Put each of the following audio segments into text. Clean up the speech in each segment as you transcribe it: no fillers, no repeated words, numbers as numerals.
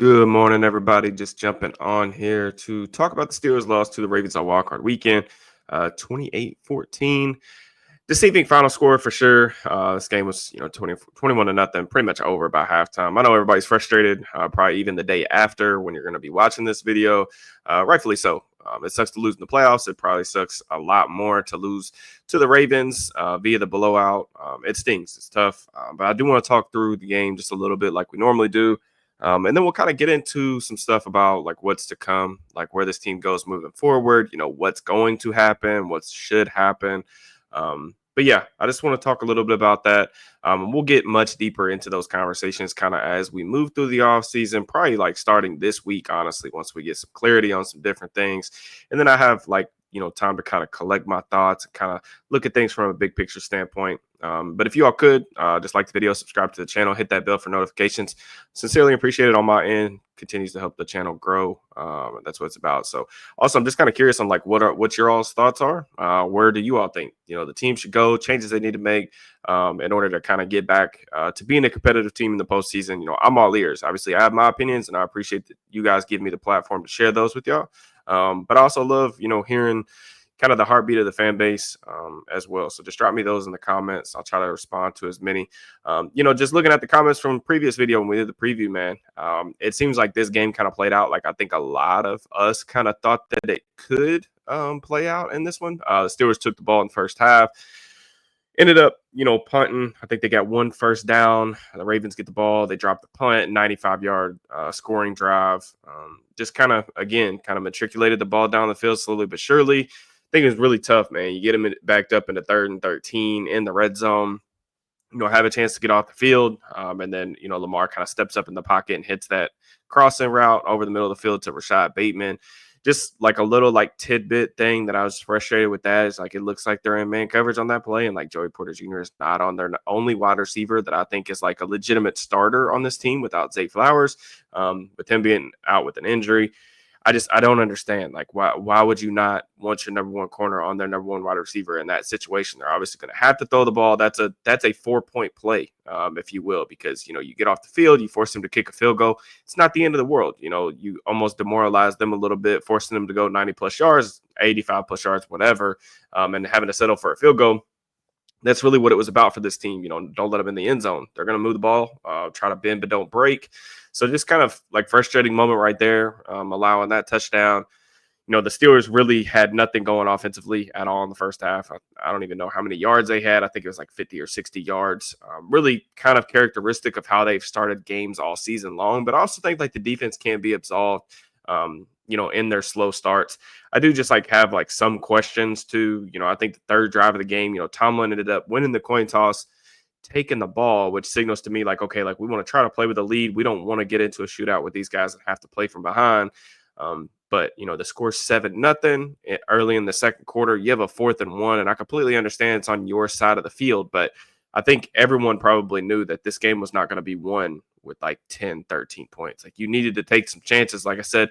Good morning, everybody. Just jumping on here to talk about the Steelers' loss to the Ravens on Wild Card Weekend, 28-14. Deceiving final score for sure. This game was, 21 to nothing, pretty much over by halftime. I know everybody's frustrated, probably even the day after when you're going to be watching this video. Rightfully so. It sucks to lose in the playoffs. It probably sucks a lot more to lose to the Ravens via the blowout. It stings. It's tough. But I do want to talk through the game just a little bit like we normally do. And then we'll kind of get into some stuff about like what's to come, like where this team goes moving forward, what's going to happen, what should happen. But yeah, I just want to talk a little bit about that. We'll get much deeper into those conversations kind of as we move through the off season, probably like starting this week, honestly, once we get some clarity on some different things. And then I have like, time to kind of collect my thoughts and kind of look at things from a big picture standpoint. But if you all could just like the video, subscribe to the channel, hit that bell for notifications. Sincerely appreciate it on my end. Continues to help the channel grow. That's what it's about. So also, I'm just kind of curious on like what your all's thoughts are. Where do you all think the team should go? Changes they need to make in order to kind of get back to being a competitive team in the postseason. I'm all ears. Obviously, I have my opinions, and I appreciate that you guys give me the platform to share those with y'all. But I also love hearing kind of the heartbeat of the fan base as well. So just drop me those in the comments. I'll try to respond to as many. Just looking at the comments from the previous video when we did the preview, man, it seems like this game kind of played out like I think a lot of us kind of thought that it could play out in this one. The Steelers took the ball in the first half. Ended up, punting. I think they got one first down. The Ravens get the ball. They drop the punt, 95-yard scoring drive. Just kind of matriculated the ball down the field slowly but surely. I think it was really tough, man. You get them backed up into 3rd and 13 in the red zone, have a chance to get off the field. And then, Lamar kind of steps up in the pocket and hits that crossing route over the middle of the field to Rashad Bateman. Just like a little like tidbit thing that I was frustrated with that is like it looks like they're in man coverage on that play, and like Joey Porter Jr. is not on their only wide receiver that I think is like a legitimate starter on this team without Zay Flowers, with him being out with an injury. I don't understand. Like, why would you not want your number one corner on their number one wide receiver in that situation? They're obviously going to have to throw the ball. That's a 4-point play, if you will, because, you get off the field, you force them to kick a field goal. It's not the end of the world. You almost demoralize them a little bit, forcing them to go 90 plus yards, 85 plus yards, whatever, and having to settle for a field goal. That's really what it was about for this team. Don't let them in the end zone. They're going to move the ball, try to bend but don't break. So just kind of like frustrating moment right there, allowing that touchdown. The Steelers really had nothing going offensively at all in the first half. I don't even know how many yards they had. I think it was like 50 or 60 yards. Really kind of characteristic of how they've started games all season long. But I also think like the defense can be absolved, in their slow starts. I do just like have like some questions too. I think the third drive of the game, Tomlin ended up winning the coin toss, taking the ball, which signals to me like, okay, like we want to try to play with the lead. We don't want to get into a shootout with these guys and have to play from behind. But the score's 7-0 early in the second quarter. You have a 4th and 1, and I completely understand it's on your side of the field, but I think everyone probably knew that this game was not going to be won with like 10, 13 points. Like you needed to take some chances. Like I said,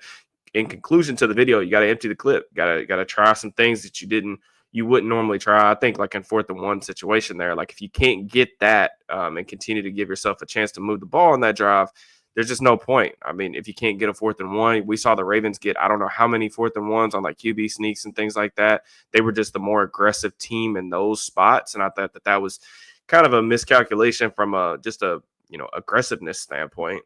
in conclusion to the video, you got to empty the clip. Got to try some things that you wouldn't normally try. I think like in 4th and 1 situation there, like if you can't get that and continue to give yourself a chance to move the ball on that drive, there's just no point. I mean, if you can't get a 4th and 1, we saw the Ravens get, I don't know how many 4th and 1s on like QB sneaks and things like that. They were just the more aggressive team in those spots. And I thought that was kind of a miscalculation from just a aggressiveness standpoint.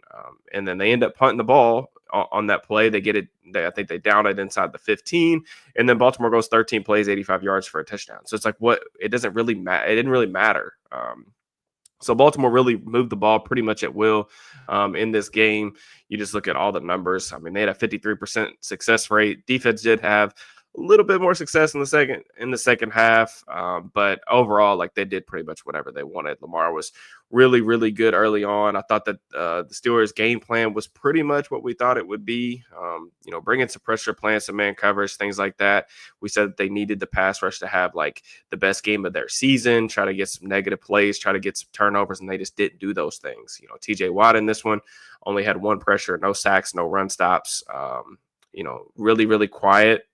And then they end up punting the ball on that play. They get it. I think they down it inside the 15, and then Baltimore goes 13 plays, 85 yards for a touchdown. So it's like, it doesn't really matter. It didn't really matter. So Baltimore really moved the ball pretty much at will in this game. You just look at all the numbers. I mean, they had a 53% success rate. Defense did have a little bit more success in the second half, but overall, like they did pretty much whatever they wanted. Lamar was really, really good early on. I thought that the Steelers' game plan was pretty much what we thought it would be. Bringing some pressure, playing some man coverage, things like that. We said that they needed the pass rush to have like the best game of their season, try to get some negative plays, try to get some turnovers, and they just didn't do those things. TJ Watt in this one only had 1 pressure, no sacks, no run stops. Really, really quiet.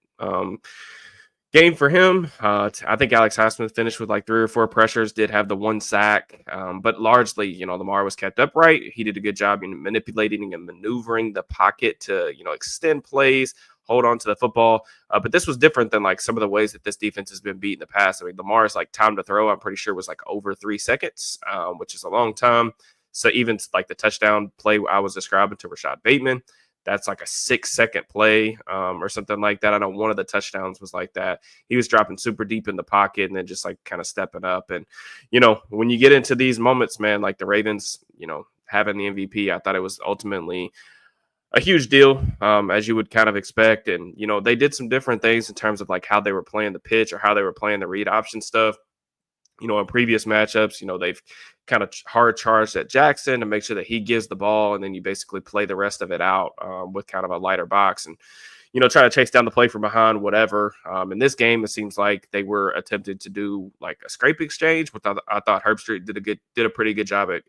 Game for him. I think Alex Highsmith finished with like 3 or 4 pressures, did have the 1 sack, but largely, Lamar was kept upright. He did a good job in manipulating and maneuvering the pocket to, extend plays, hold on to the football. But this was different than like some of the ways that this defense has been beat in the past. I mean, Lamar's like time to throw, I'm pretty sure was like over 3 seconds, which is a long time. So even like the touchdown play I was describing to Rashad Bateman, that's like a 6 second play or something like that. I know one of the touchdowns was like that. He was dropping super deep in the pocket and then just like kind of stepping up. And, when you get into these moments, man, like the Ravens, having the MVP, I thought it was ultimately a huge deal, as you would kind of expect. And, they did some different things in terms of like how they were playing the pitch or how they were playing the read option stuff. In previous matchups, they've kind of hard charged at Jackson to make sure that he gives the ball, and then you basically play the rest of it out with kind of a lighter box and, try to chase down the play from behind, whatever. In this game, it seems like they were attempted to do like a scrape exchange, which I thought Herbstreit did a pretty good job at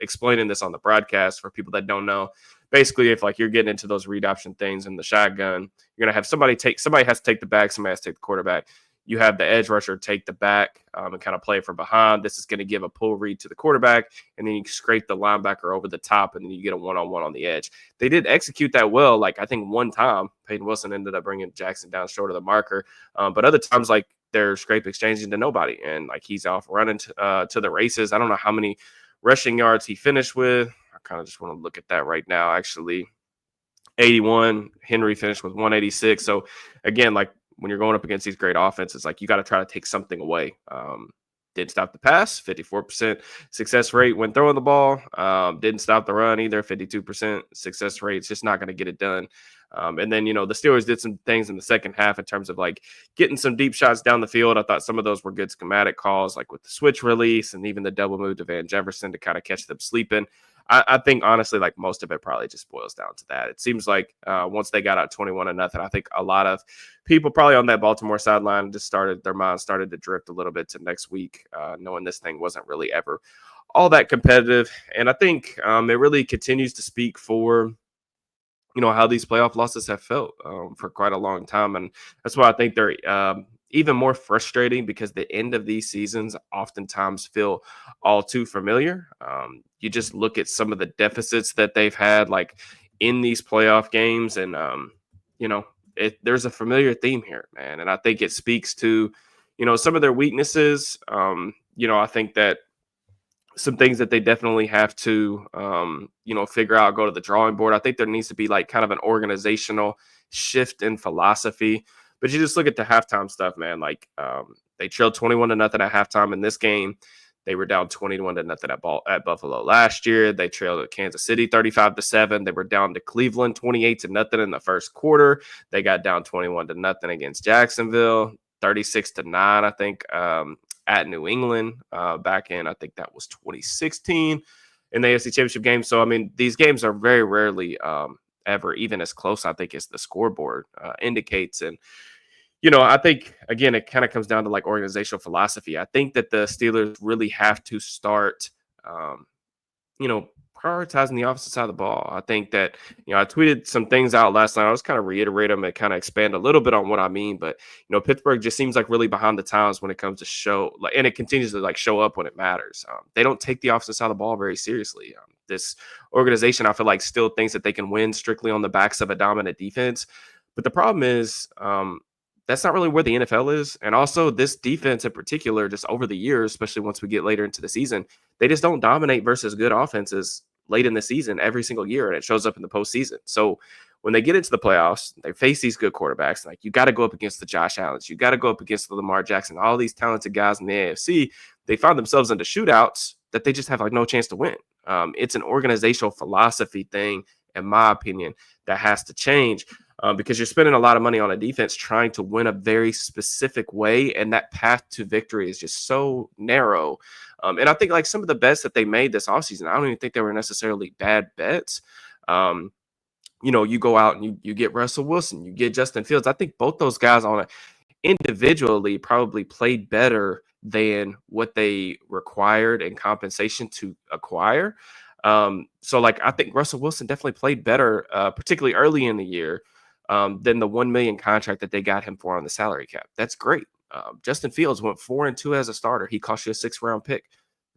explaining this on the broadcast for people that don't know. Basically, if like you're getting into those read option things in the shotgun, you're gonna have somebody has to take the back, somebody has to take the quarterback. You have the edge rusher take the back and kind of play from behind. This is going to give a pull read to the quarterback, and then you scrape the linebacker over the top, and then you get a one-on-one on the edge. They did execute that well. Like I think one time, Peyton Wilson ended up bringing Jackson down short of the marker, but other times, like they're scrape exchanging to nobody, and like he's off running to the races. I don't know how many rushing yards he finished with. I kind of just want to look at that right now. Actually, 81. Henry finished with 186. So again, like when you're going up against these great offenses, like you got to try to take something away. Didn't stop the pass, 54% success rate when throwing the ball. Didn't stop the run either, 52% success rate. It's just not going to get it done. And then, the Steelers did some things in the second half in terms of like getting some deep shots down the field. I thought some of those were good schematic calls, like with the switch release and even the double move to Van Jefferson to kind of catch them sleeping. I think honestly, like most of it probably just boils down to that. It seems like once they got out 21-0, I think a lot of people probably on that Baltimore sideline just their minds started to drift a little bit to next week, knowing this thing wasn't really ever all that competitive. And I think it really continues to speak for how these playoff losses have felt for quite a long time, and that's why I think they're even more frustrating because the end of these seasons oftentimes feel all too familiar. You just look at some of the deficits that they've had, like in these playoff games, and you know, there's a familiar theme here, man, and I think it speaks to some of their weaknesses. I think that some things that they definitely have to figure out, go to the drawing board. I think there needs to be like kind of an organizational shift in philosophy. But you just look at the halftime stuff, man. Like they trailed 21-0 at halftime in this game. They were down 21-0 at Buffalo last year. They trailed at Kansas City 35-7. They were down to Cleveland 28-0 in the first quarter. They got down 21-0 against Jacksonville, 36-9, I think, at New England back in, I think that was 2016 in the AFC Championship game. So, I mean, these games are very rarely ever even as close, I think, as the scoreboard indicates. And, I think, again, it kind of comes down to like organizational philosophy. I think that the Steelers really have to start, you know, prioritizing the opposite side of the ball. I think that, I tweeted some things out last night. I was kind of reiterate them and kind of expand a little bit on what I mean. But, Pittsburgh just seems like really behind the times when it comes to and it continues to like show up when it matters. They don't take the opposite side of the ball very seriously. This organization, I feel like, still thinks that they can win strictly on the backs of a dominant defense. But the problem is, that's not really where the NFL is. And also this defense in particular, just over the years, especially once we get later into the season, they just don't dominate versus good offenses late in the season every single year. And it shows up in the postseason. So when they get into the playoffs, they face these good quarterbacks. Like you got to go up against the Josh Allens. You got to go up against the Lamar Jackson, all these talented guys in the AFC. They find themselves into shootouts that they just have like no chance to win. It's an organizational philosophy thing, in my opinion, that has to change. Because you're spending a lot of money on a defense trying to win a very specific way, and that path to victory is just so narrow. And I think like some of the bets that they made this offseason, I don't even think they were necessarily bad bets. You go out and you get Russell Wilson, you get Justin Fields. I think both those guys individually probably played better than what they required in compensation to acquire. So like I think Russell Wilson definitely played better, particularly early in the year. than the 1 million contract that they got him for on the salary cap. That's great. Justin Fields went 4-2 as a starter. He cost you a 6th-round pick.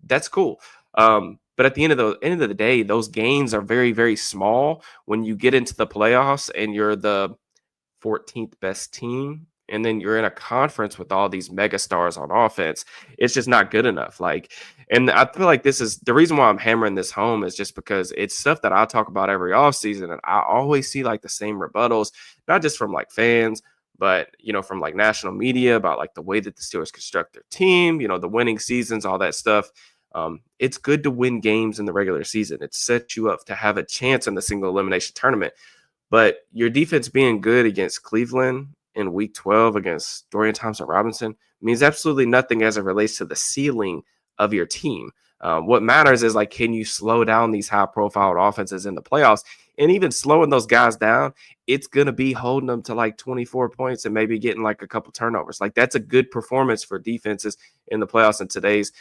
That's cool. But at the end of the day, those gains are very, very small when you get into the playoffs and you're the 14th best team, and then you're in a conference with all these mega stars on offense. It's just not good enough. Like, and I feel like this is the reason why I'm hammering this home is just because it's stuff that I talk about every offseason, and I always see like the same rebuttals, not just from like fans, but from like national media about like the way that the Steelers construct their team, the winning seasons, all that stuff. It's good to win games in the regular season. It sets you up to have a chance in the single elimination tournament. But your defense being good against Cleveland in week 12 against Dorian Thompson-Robinson means absolutely nothing as it relates to the ceiling of your team. What matters is, like, can you slow down these high-profile offenses in the playoffs? And even slowing those guys down, it's going to be holding them to like 24 points and maybe getting like a couple turnovers. Like, that's a good performance for defenses in the playoffs in today's,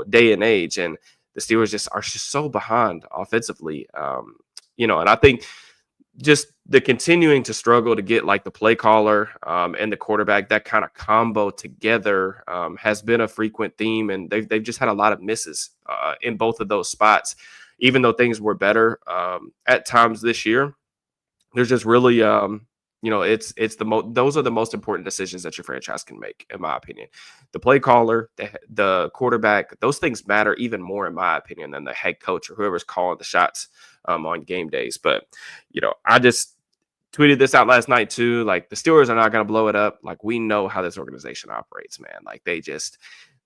day and age. And the Steelers are just so behind offensively. And I think just the continuing to struggle to get like the play caller and the quarterback, that kind of combo together has been a frequent theme, and they've just had a lot of misses in both of those spots. Even though things were better at times this year, there's just really those are the most important decisions that your franchise can make, in my opinion. The play caller, the quarterback, those things matter even more, in my opinion, than the head coach or whoever's calling the shots on game days. But I just tweeted this out last night too. Like, the Steelers are not going to blow it up. Like, we know how this organization operates, man. Like,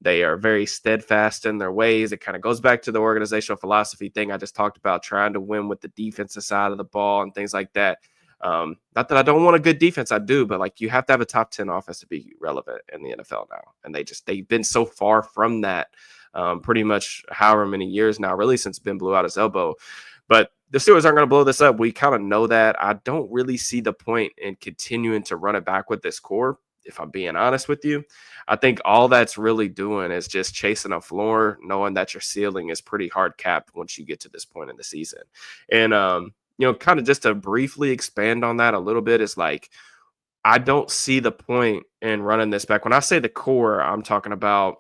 they are very steadfast in their ways. It kind of goes back to the organizational philosophy thing I just talked about, trying to win with the defensive side of the ball and things like that. Not that I don't want a good defense, I do, but like, you have to have a top 10 offense to be relevant in the NFL now. And they've been so far from that pretty much however many years now, really since Ben blew out his elbow. But the Steelers aren't going to blow this up. We kind of know that. I don't really see the point in continuing to run it back with this core, if I'm being honest with you. I think all that's really doing is just chasing a floor, knowing that your ceiling is pretty hard capped once you get to this point in the season. And, kind of just to briefly expand on that a little bit, is like, I don't see the point in running this back. When I say the core, I'm talking about,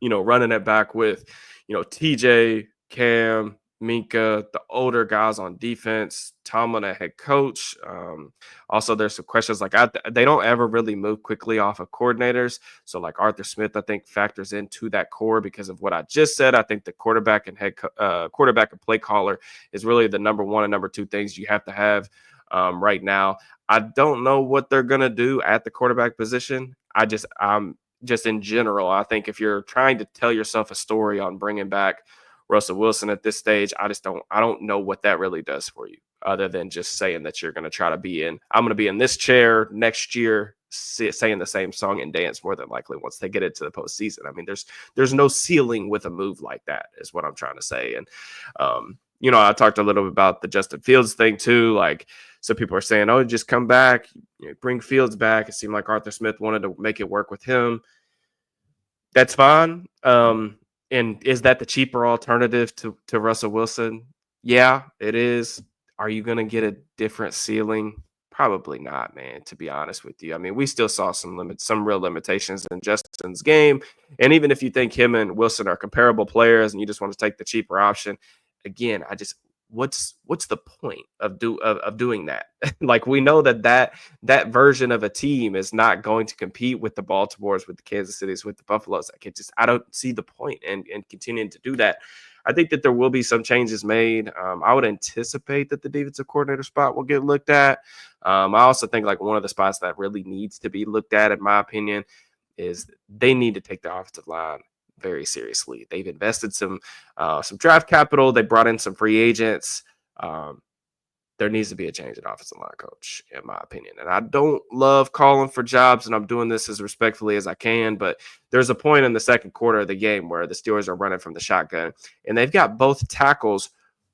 running it back with, TJ, Cam, Minka, the older guys on defense, Tomlin, a head coach. Also, there's some questions like they don't ever really move quickly off of coordinators. So, like, Arthur Smith, I think, factors into that core because of what I just said. I think the quarterback and quarterback and play caller is really the number one and number two things you have to have right now. I don't know what they're gonna do at the quarterback position. I'm just in general, I think if you're trying to tell yourself a story on bringing back Russell Wilson at this stage, I don't know what that really does for you, other than just saying that you're going to try to I'm going to be in this chair next year, saying the same song and dance more than likely once they get into the postseason. I mean, there's no ceiling with a move like that, is what I'm trying to say. And, I talked a little bit about the Justin Fields thing too. Like, some people are saying, oh, just come back, bring Fields back. It seemed like Arthur Smith wanted to make it work with him. That's fine. And is that the cheaper alternative to Russell Wilson? Yeah, it is. Are you going to get a different ceiling? Probably not, man, to be honest with you. I mean, we still saw some real limitations in Justin's game. And even if you think him and Wilson are comparable players and you just want to take the cheaper option, again, what's the point of doing that? Like, we know that version of a team is not going to compete with the Baltimores, with the Kansas Cities, with the Buffaloes. I don't see the point in continuing to do that. I think that there will be some changes made. I would anticipate that the defensive coordinator spot will get looked at. I also think, like, one of the spots that really needs to be looked at, in my opinion, is they need to take the offensive line very seriously. They've invested some draft capital. They brought in some free agents. There needs to be a change in offensive line coach, in my opinion. And I don't love calling for jobs, and I'm doing this as respectfully as I can, but there's a point in the second quarter of the game where the Steelers are running from the shotgun, and they've got both tackles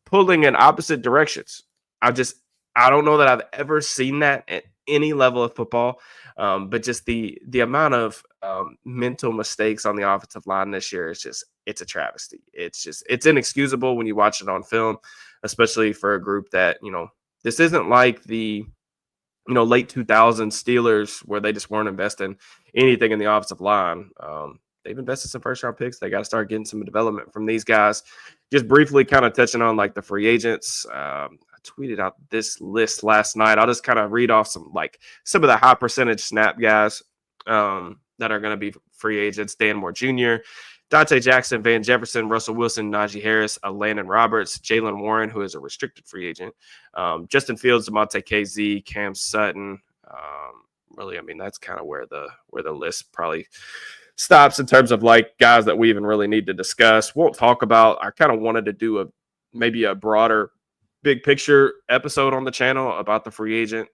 pulling in opposite directions. I don't know that I've ever seen that at any level of football, but just the amount of mental mistakes on the offensive line this year it's a travesty. It's inexcusable when you watch it on film, especially for a group that, this isn't like the late 2000s Steelers where they just weren't investing anything in the offensive line. They've invested some first round picks. They got to start getting some development from these guys. Just briefly, kind of touching on like the free agents. I tweeted out this list last night. I'll just kind of read off some of the high percentage snap guys that are going to be free agents. Dan Moore Jr., Dante Jackson, Van Jefferson, Russell Wilson, Najee Harris, Landon Roberts, Jalen Warren, who is a restricted free agent, Justin Fields, Demonte KZ, Cam Sutton. Really, I mean, that's kind of where the list probably stops in terms of like guys that we even really need to discuss. Won't talk about. I kind of wanted to do maybe a broader, big picture episode on the channel about the free agent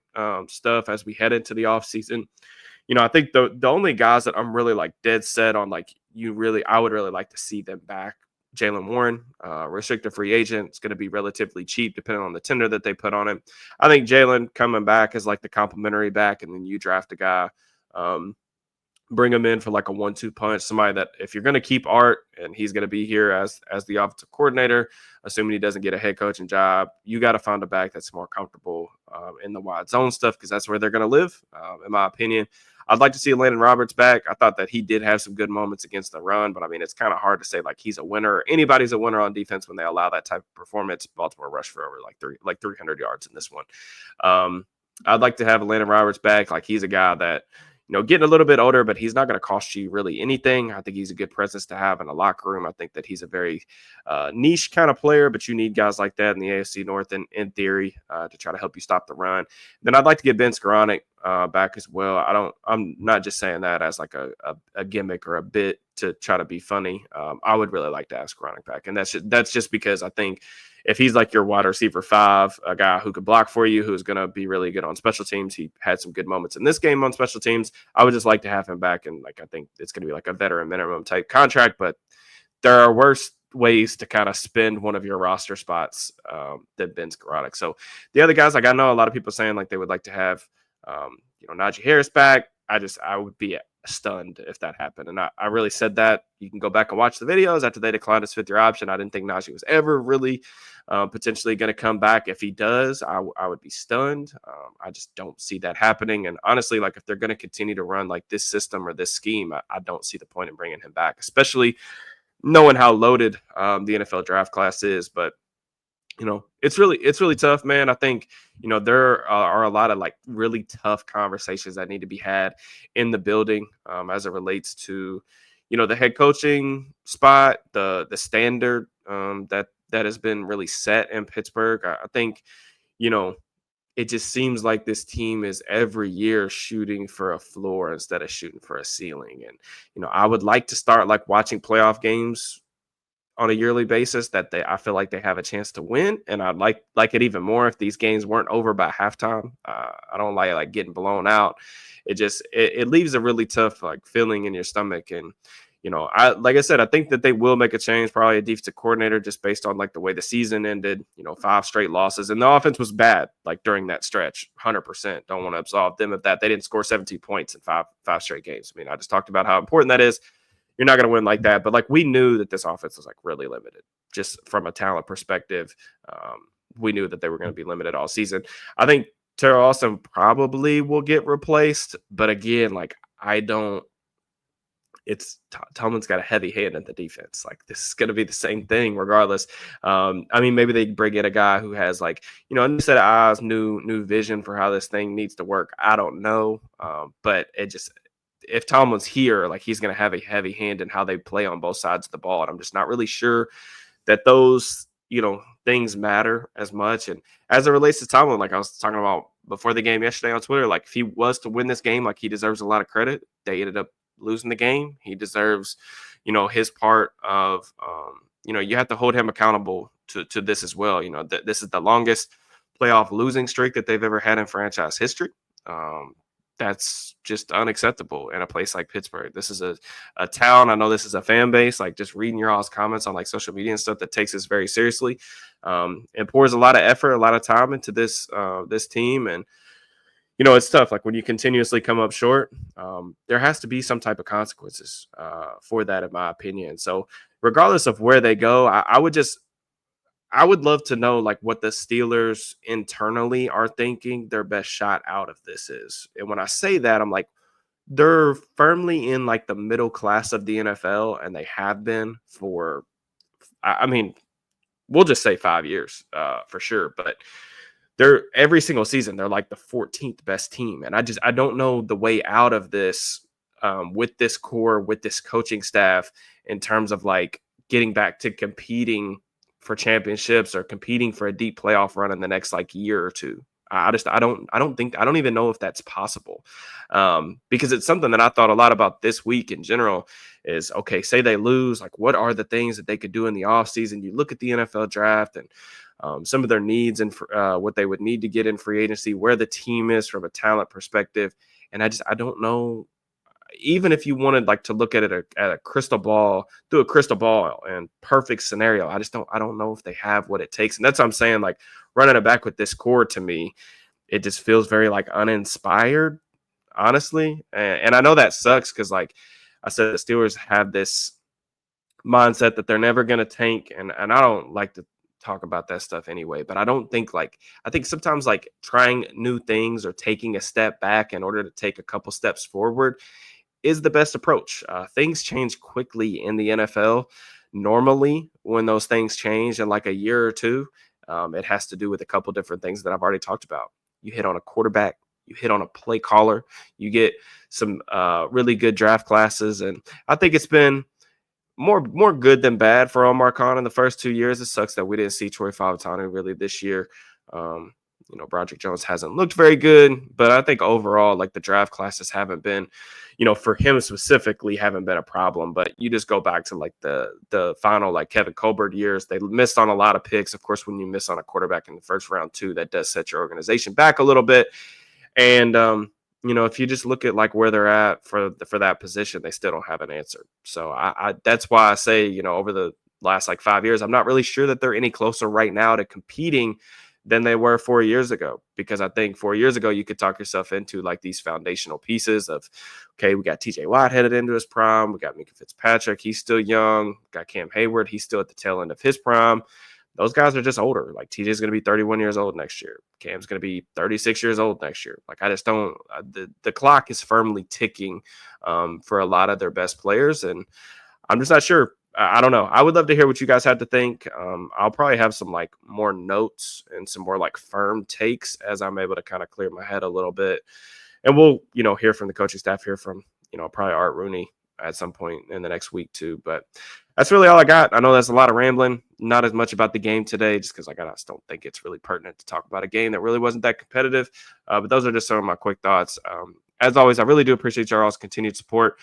stuff as we head into the offseason. I think the only guys that I'm really like dead set on, like I would really like to see them back. Jalen Warren, restricted free agent. It's going to be relatively cheap depending on the tender that they put on him. I think Jalen coming back is like the complimentary back, and then you draft a guy, bring him in for like a 1-2 punch. Somebody that if you're going to keep Art and he's going to be here as the offensive coordinator, assuming he doesn't get a head coaching job, you got to find a back that's more comfortable in the wide zone stuff because that's where they're going to live, in my opinion. I'd like to see Landon Roberts back. I thought that he did have some good moments against the run, but I mean, it's kind of hard to say like he's a winner. Anybody's a winner on defense when they allow that type of performance. Baltimore rushed for over like 300 yards in this one. I'd like to have Landon Roberts back. Like he's a guy that, getting a little bit older, but he's not going to cost you really anything. I think he's a good presence to have in a locker room. I think that he's a very niche kind of player, but you need guys like that in the AFC North in theory to try to help you stop the run. Then I'd like to get Ben Skoranek back as well. I'm not just saying that as like a gimmick or a bit to try to be funny. I would really like to have Skoranek back. And that's just because I think if he's like your wide receiver 5, a guy who could block for you, who's going to be really good on special teams. He had some good moments in this game on special teams. I would just like to have him back. And like, I think it's going to be like a veteran minimum type contract, but there are worse ways to kind of spend one of your roster spots than Ben Skoranek. So the other guys, like I know a lot of people saying like they would like to have, Najee Harris back. I would be stunned if that happened. And I really said that. You can go back and watch the videos after they declined his 5th-year option. I didn't think Najee was ever really potentially going to come back. If he does, I would be stunned. I just don't see that happening. And honestly, like if they're going to continue to run like this system or this scheme, I don't see the point in bringing him back, especially knowing how loaded the NFL draft class is. But it's really tough, man. I think, there are a lot of like really tough conversations that need to be had in the building as it relates to, the head coaching spot, the standard that has been really set in Pittsburgh. I think, it just seems like this team is every year shooting for a floor instead of shooting for a ceiling. And, I would like to start like watching playoff games on a yearly basis that I feel like they have a chance to win. And I'd like it even more if these games weren't over by halftime. I don't like getting blown out. It leaves a really tough like feeling in your stomach. And, like I said, I think that they will make a change, probably a defensive coordinator, just based on like the way the season ended, 5 straight losses. And the offense was bad, like during that stretch, 100%. Don't want to absolve them of that. They didn't score 17 points in five straight games. I mean, I just talked about how important that is. You're not going to win like that. But like we knew that this offense was like really limited just from a talent perspective. We knew that they were going to be limited all season. I think Terrell Austin probably will get replaced. But again, like Tomlin's got a heavy hand at the defense. Like this is going to be the same thing regardless. I mean, maybe they bring in a guy who has like, a new set of eyes, new vision for how this thing needs to work. I don't know. But if Tomlin's here, like he's going to have a heavy hand in how they play on both sides of the ball. And I'm just not really sure that those, things matter as much. And as it relates to Tomlin, like I was talking about before the game yesterday on Twitter, like if he was to win this game, like he deserves a lot of credit. They ended up losing the game. He deserves, his part of, you have to hold him accountable to this as well. This is the longest playoff losing streak that they've ever had in franchise history. That's just unacceptable in a place like Pittsburgh. This is a town. I know this is a fan base, like just reading your all's comments on like social media and stuff that takes this very seriously. And pours a lot of effort, a lot of time into this team. And, it's tough. Like when you continuously come up short, there has to be some type of consequences for that, in my opinion. So regardless of where they go, I would just, I would love to know like what the Steelers internally are thinking their best shot out of this is. And when I say that, I'm like, they're firmly in like the middle class of the NFL, and they have been for, I mean, we'll just say 5 years for sure. But they're every single season they're like the 14th best team, and I don't know the way out of this with this core, with this coaching staff, in terms of like getting back to competing for championships or competing for a deep playoff run in the next like year or two. I don't even know if that's possible, because it's something that I thought a lot about this week in general. Is okay, say they lose, like what are the things that they could do in the offseason? You look at the NFL draft and some of their needs and what they would need to get in free agency, where the team is from a talent perspective. And I don't know, even if you wanted like to look at it at a crystal ball, through a crystal ball and perfect scenario, I don't know if they have what it takes. And that's what I'm saying, like running it back with this core, to me, it just feels very like uninspired, honestly. And I know that sucks because like I said, the Steelers have this mindset that they're never going to tank. And I don't like to talk about that stuff anyway, but I don't think like, I think sometimes like trying new things or taking a step back in order to take a couple steps forward is the best approach. Things change quickly in the NFL. Normally, when those things change in like a year or two, it has to do with a couple different things that I've already talked about. You hit on a quarterback, you hit on a play caller, you get some really good draft classes, and I think it's been more good than bad for Omar Khan in the first 2 years. It sucks that we didn't see Troy Fautanu really this year. Um, Broderick Jones hasn't looked very good, but I think overall, like the draft classes haven't been, for him specifically, haven't been a problem. But you just go back to like the final like Kevin Colbert years, they missed on a lot of picks. Of course, when you miss on a quarterback in the first round too, that does set your organization back a little bit. And if you just look at like where they're at for that position, they still don't have an answer. So I that's why I say, over the last like 5 years, I'm not really sure that they're any closer right now to competing than they were 4 years ago. Because I think 4 years ago you could talk yourself into like these foundational pieces of, okay, we got TJ Watt headed into his prime, we got Minka Fitzpatrick, he's still young, got Cam Hayward, he's still at the tail end of his prime. Those guys are just older. Like TJ's going to be 31 years old next year. Cam's going to be 36 years old next year. Like I just don't. The clock is firmly ticking for a lot of their best players, and I'm just not sure. I don't know. I would love to hear what you guys had to think. I'll probably have some like more notes and some more like firm takes as I'm able to kind of clear my head a little bit, and we'll hear from the coaching staff, hear from probably Art Rooney at some point in the next week too. But that's really all I got. I know that's a lot of rambling, not as much about the game today, just because I just don't think it's really pertinent to talk about a game that really wasn't that competitive. But those are just some of my quick thoughts. As always, I really do appreciate y'all's continued support.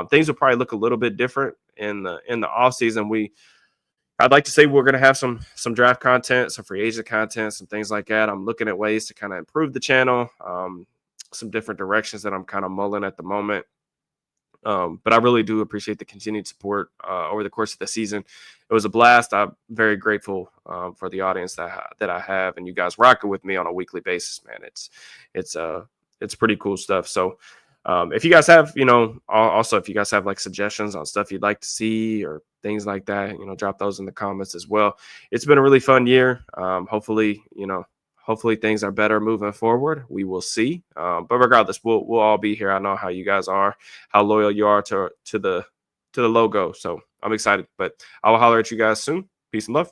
Things will probably look a little bit different in the off season. I'd like to say we're going to have some draft content, some free agent content, some things like that. I'm looking at ways to kind of improve the channel, some different directions that I'm kind of mulling at the moment. But I really do appreciate the continued support over the course of the season. It was a blast. I'm very grateful for the audience that I have, and you guys rocking with me on a weekly basis, man. It's pretty cool stuff. So if you guys have, also if you guys have like suggestions on stuff you'd like to see or things like that, drop those in the comments as well. It's been a really fun year. Hopefully things are better moving forward. We will see. But regardless, we'll all be here. I know how you guys are, how loyal you are to the logo. So I'm excited. But I will holler at you guys soon. Peace and love.